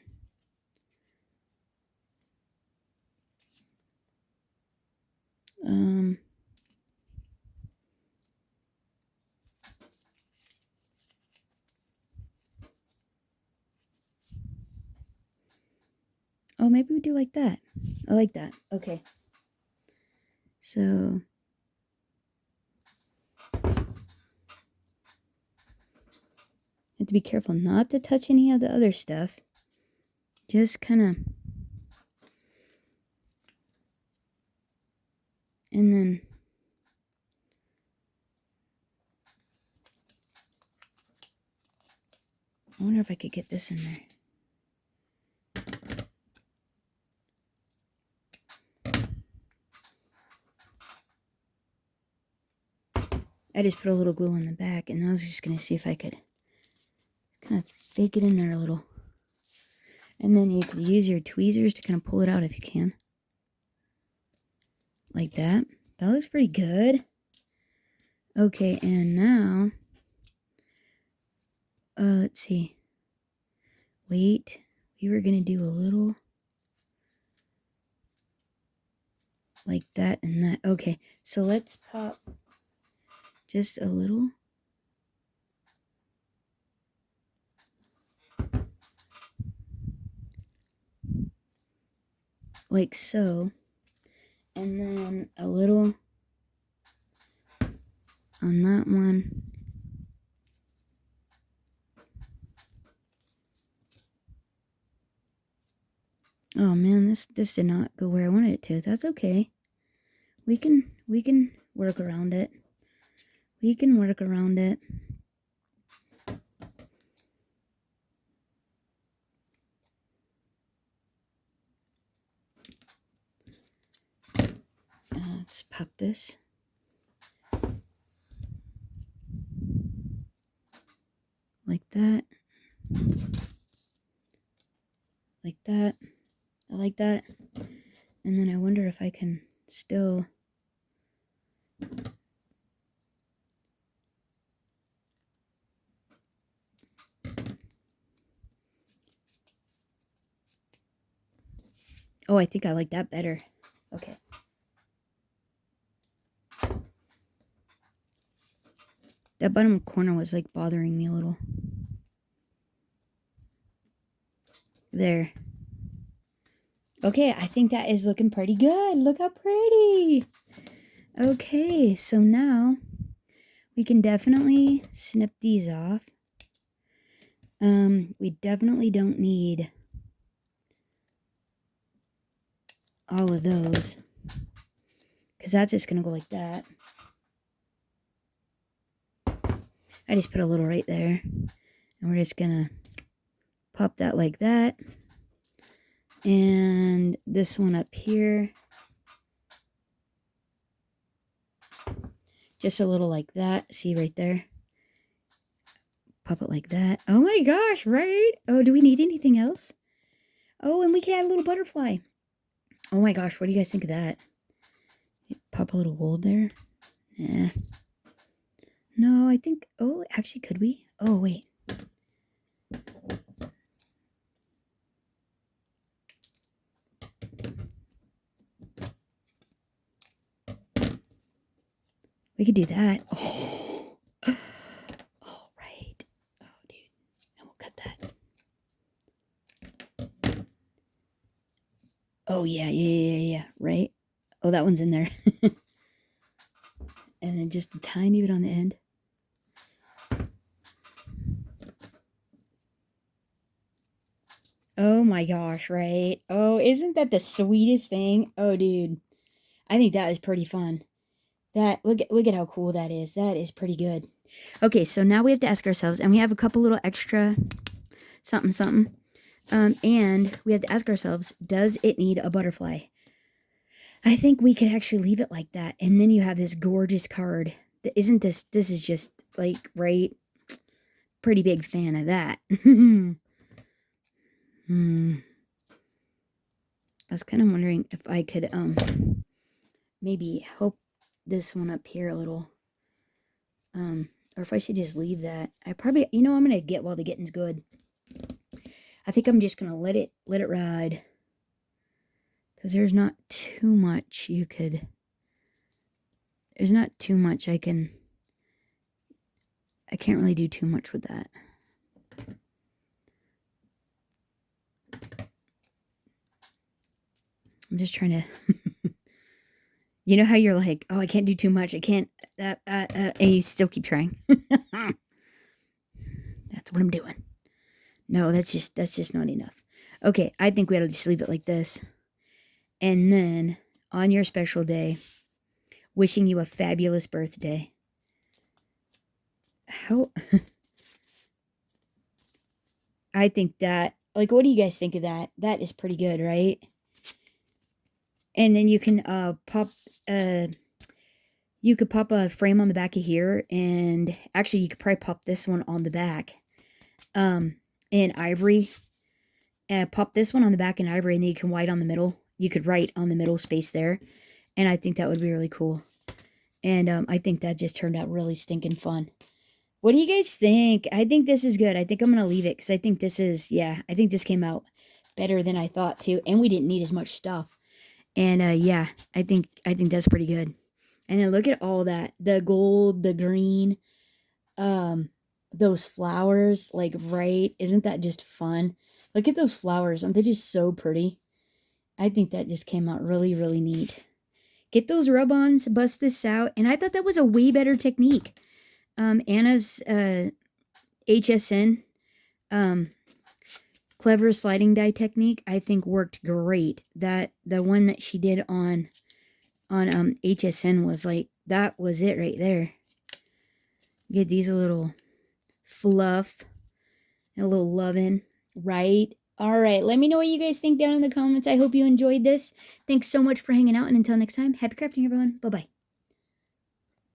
Oh, maybe we do like that. I like that. Okay. So have to be careful not to touch any of the other stuff. Just kind of. And then I wonder if I could get this in there. I just put a little glue on the back, and I was just going to see if I could kind of fake it in there a little. And then you could use your tweezers to kind of pull it out if you can. Like that. That looks pretty good. Okay, and now, let's see. Wait, we were going to do a little like that and that. Okay, so let's pop just a little. Like so. And then a little on that one. Oh man, this did not go where I wanted it to. That's okay. We can work around it. We can work around it. Let's pop this. Like that. Like that. I like that. And then I wonder if I can still... Oh, I think I like that better. Okay. That bottom corner was like bothering me a little. There. Okay, I think that is looking pretty good. Look how pretty. Okay, so now we can definitely snip these off. We definitely don't need all of those, because that's just gonna go like that. I just put a little right there, and we're just gonna pop that like that. And this one up here, just a little like that. See right there? Pop it like that. Oh my gosh, right? Oh, do we need anything else? Oh, and we can add a little butterfly. Oh my gosh, what do you guys think of that? Pop a little gold there. Yeah. No, I think, oh, actually, could we? Oh, wait. We could do that. Oh. All right. Oh, dude. And we'll cut that. Oh, yeah. Right? Oh, that one's in there. And then just a tiny bit on the end. Oh my gosh, right? Oh, isn't that the sweetest thing? Oh, dude. I think that is pretty fun. Look at how cool that is. That is pretty good. Okay, so now we have to ask ourselves, and we have a couple little extra something. And we have to ask ourselves, does it need a butterfly? I think we could actually leave it like that, and then you have this gorgeous card. Isn't this is just like, right? Pretty big fan of that. I was kind of wondering if I could maybe help this one up here a little. Or if I should just leave that. I probably, I'm gonna get while the getting's good. I think I'm just gonna let it ride. Because there's not too much there's not too much I can't really do too much with that. I'm just trying to, you know how you're like, oh, I can't do too much. I can't, and you still keep trying. That's what I'm doing. No, that's just not enough. Okay, I think we ought to just leave it like this. And then, on your special day, wishing you a fabulous birthday. How, I think that, like, what do you guys think of that? That is pretty good, right? And then you can pop a frame on the back of here, and actually you could probably pop this one on the back in ivory, and pop this one on the back in ivory, and then you can write on the middle. You could write on the middle space there, and I think that would be really cool. And I think that just turned out really stinking fun. What do you guys think? I think this is good. I think I'm gonna leave it because I think this is, I think this came out better than I thought too, and we didn't need as much stuff. And yeah, I think that's pretty good. And then look at all that. The gold, the green, those flowers, like, right? Isn't that just fun? Look at those flowers. Aren't they just so pretty? I think that just came out really, really neat. Get those rub-ons, bust this out. And I thought that was a way better technique. Anna's HSN clever sliding die technique, I think, worked great. The one that she did on HSN was like, that was it right there. Get these a little fluff, a little loving, right? All right, let me know what you guys think down in the comments. I hope you enjoyed this. Thanks so much for hanging out, and until next time, happy crafting, everyone. Bye-bye.